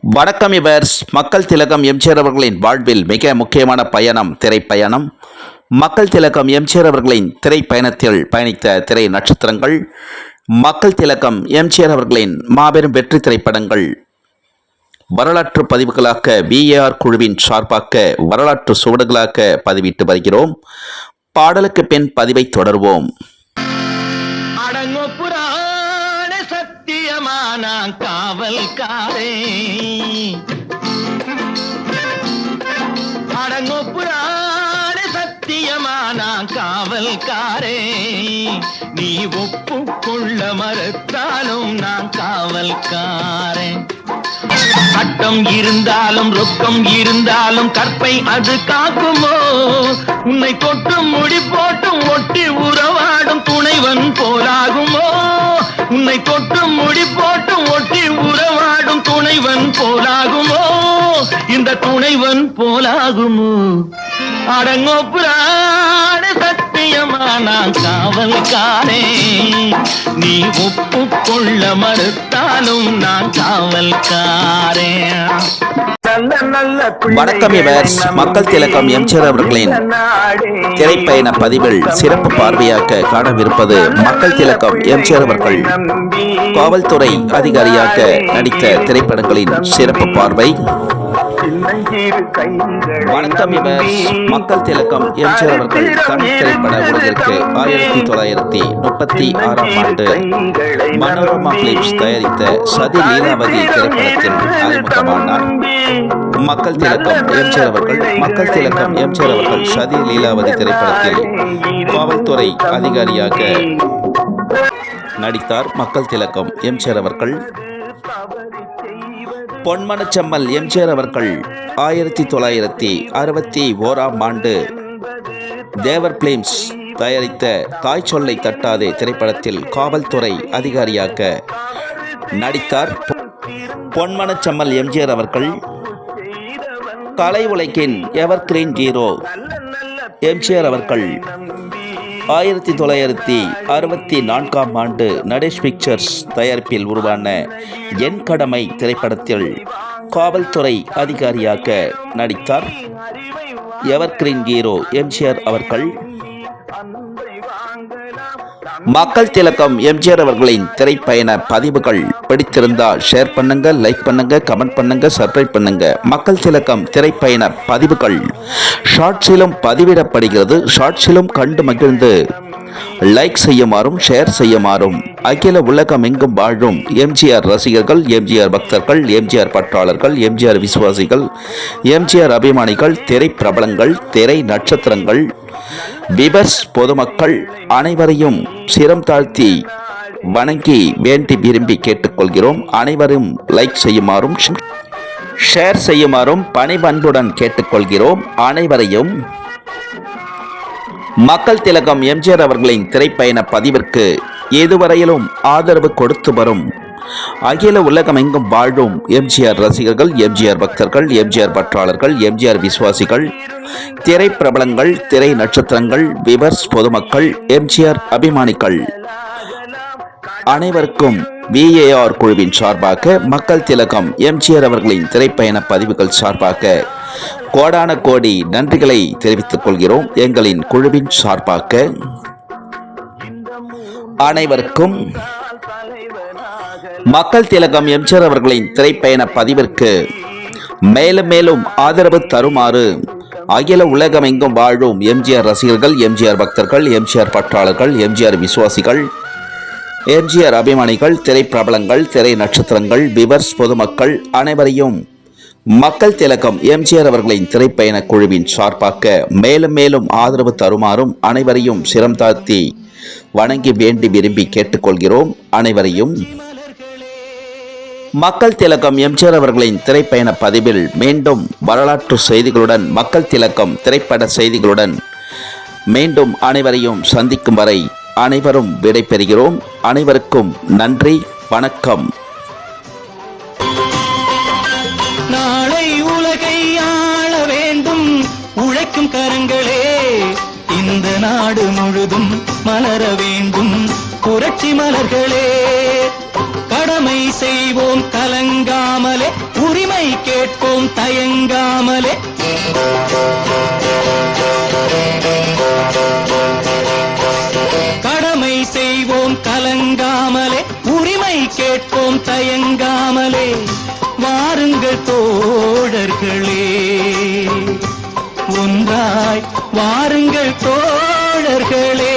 வணக்கம் இவர்ஸ். மக்கள் திலகம் எம்ஜிஆர் அவர்களின் வாழ்வில் மிக முக்கியமான பயணம் திரைப்பயணம். மக்கள் திலகம் எம்ஜிஆர் அவர்களின் திரைப்பயணத்தில் பயணித்த திரை நட்சத்திரங்கள், மக்கள் திலகம் எம்ஜிஆர் அவர்களின் மாபெரும் வெற்றி திரைப்படங்கள் வரலாற்று பதிவுகளாக VAR குழுவின் சார்பாக வரலாற்று சுவடுகளாக பதிவிட்டு வருகிறோம். பாடலுக்கு பின் பதிவை தொடர்வோம். காவல்காரே அடங்கொப்புரான சத்தியமான காவல்காரே, நீ ஒப்புக்கொள்ள மறுத்தாலும் நான் காவல்காரன். சட்டம் இருந்தாலும் ரொக்கம் இருந்தாலும் கற்பை அது காக்குமோ? உன்னை தொட்டும் முடி போட்டும் ஒட்டி உறவாடும் துணைவன் போலாகுமோ? உன்னை தொட்டும் முடி போட்டும் ஒட்டி உறவாடும் துணைவன் போலாகுமோ? இந்த துணைவன் போலாகுமோ? அடங்கொப்புரான சத்தியமான காவல்காரே, நீ ஒப்புக்கொள்ள மறுத்தாலும் நான் காவல்காரே. வணக்கம் இவர்ஸ். மக்கள் திலகம் எம்ஜிஆர் அவர்களின் திரைப்பயண பதிவில் சிறப்பு பார்வையாக காணவிருப்பது மக்கள் திலகம் எம்ஜிஆர் அவர்கள் காவல்துறை அதிகாரியாக நடித்த திரைப்படங்களின் சிறப்பு பார்வை. வணக்கம் இவர்ஸ். மக்கள் திலகம் எம்ஜிஆர் அவர்கள் தமிழ் திரைப்பட உலகிற்கு 1936 ஆண்டு மனோரமா பிலிம்ஸ் தயாரித்த சதி லீலாவதி திரைப்படத்தில் அறிமுகமானார். மக்கள் திலகம் எம்ஜிஆர் அவர்கள் சதி லீலாவதி திரைப்படத்தில் காவல்துறை அதிகாரியாக நடித்தார். மக்கள் திலகம் எம்ஜிஆர் அவர்கள் பொன்மனச்செம்மல் எம்ஜிஆர் அவர்கள் 1961 ஆண்டு தேவர் பிலிம்ஸ் தயாரித்த தாய் சொல்லை தட்டாதே திரைப்படத்தில் காவல்துறை அதிகாரியாக நடித்தார். பொன்மனச்செம்மல் எம்ஜிஆர் அவர்கள் கலை உலகின் எவர்கிரீன் ஹீரோ எம்ஜிஆர் அவர்கள் 1964 ஆண்டு நடேஷ் பிக்சர்ஸ் தயாரிப்பில் உருவான என் கடமை திரைப்படத்தில் காவல்துறை அதிகாரியாக நடித்தார். எவர்கிரீன் ஹீரோ எம்ஜிஆர் அவர்கள். மக்கள் திலகம் எம்ஜிஆர் அவர்களின் திரைப்பயண பதிவுகள் பிடித்திருந்தால் ஷேர் பண்ணுங்க, லைக் பண்ணுங்க, கமெண்ட் பண்ணுங்க, சப்ஸ்கிரைப் பண்ணுங்க. மக்கள் திலகம் திரைப்பயண பதிவுகள் ஷார்ட்ஸிலும் பதிவிடப்படுகிறது. ஷார்ட்ஸிலும் கண்டு மகிழ்ந்து லைக் செய்யுமாறும் ஷேர் செய்யுமாறும் அகில உலகம் எங்கும் வாழும் எம்ஜிஆர் ரசிகர்கள், எம்ஜிஆர் பக்தர்கள், எம்ஜிஆர் பற்றாளர்கள், எம்ஜிஆர் விசுவாசிகள், எம்ஜிஆர் அபிமானிகள், திரை பிரபலங்கள், திரை நட்சத்திரங்கள், விவர்ஸ் பொதுமக்கள் அனைவரையும் சிரம் தாழ்த்தி வணங்கி வேண்டி விரும்பி கேட்டுக்கொள்கிறோம். அனைவரும் லைக் செய்யுமாறும் ஷேர் செய்யுமாறும் பணிபன்புடன் கேட்டுக்கொள்கிறோம். அனைவரையும் மக்கள் திலகம் எம்ஜிஆர் அவர்களின் திரைப்பயண பதிவிற்கு இதுவரையிலும் ஆதரவு கொடுத்து வரும் அகில உலகம் எங்கும் வாழும் எம்ஜிஆர் ரசிகர்கள், எம்ஜிஆர் பக்தர்கள், எம்ஜிஆர் பற்றாளர்கள், எம்ஜிஆர் விசுவாசிகள், திரை பிரபலங்கள், திரை நட்சத்திரங்கள், விவர்ஸ் பொதுமக்கள், எம்ஜிஆர் அபிமானிகள் அனைவருக்கும் VAR குழுவின் சார்பாக, மக்கள் திலகம் எம்ஜிஆர் அவர்களின் திரைப்பயண பதிவுகள் சார்பாக கோடான கோடி நன்றிகளை தெரிவித்துக் கொள்கிறோம். எங்களின் குழுவின் சார்பாக அனைவருக்கும் மக்கள் திலகம் எம்ஜிஆர் அவர்களின் திரைப்பயண பதிவிற்கு மேலும் மேலும் ஆதரவு தருமாறு அகில உலகம் எங்கும் வாழும் எம்ஜிஆர் ரசிகர்கள், எம்ஜிஆர் பக்தர்கள், எம்ஜிஆர் பற்றாளர்கள், எம்ஜிஆர் விசுவாசிகள், எம்ஜிஆர் அபிமானிகள், திரை பிரபலங்கள், திரை நட்சத்திரங்கள், விவர்ஸ் பொதுமக்கள் அனைவரையும் மக்கள் திலகம் எம்ஜிஆர் அவர்களின் திரைப்பயண குழுவின் சார்பாக மேலும் மேலும் ஆதரவு தருமாறும் அனைவரையும் சிரம் தாழ்த்தி வணங்கி வேண்டி விரும்பி கேட்டுக்கொள்கிறோம். அனைவரையும் மக்கள் திலகம் எம்ஜிஆர் அவர்களின் திரைப்பயண பதிவில் மீண்டும் வரலாற்று செய்திகளுடன், மக்கள் திலகம் திரைப்பட செய்திகளுடன் மீண்டும் அனைவரையும் சந்திக்கும் வரை அனைவரும் விடைபெறுகிறோம். அனைவருக்கும் நன்றி, வணக்கம். நாளை உலகை ஆள வேண்டும் உழைக்கும் கரங்களே, இந்த நாடு முழுதும் மலர வேண்டும் புரட்சி மலர்களே. கடமை செய்வோம் கலங்காமலே. உரிமை கேட்போம் தயங்காமலே. கடமை செய்வோம் கலங்காமலே, உரிமை கேட்போம் தயங்காமலே. வாருங்கள் தோழர்களே, ஒன்றாய் வாருங்கள் தோழர்களே.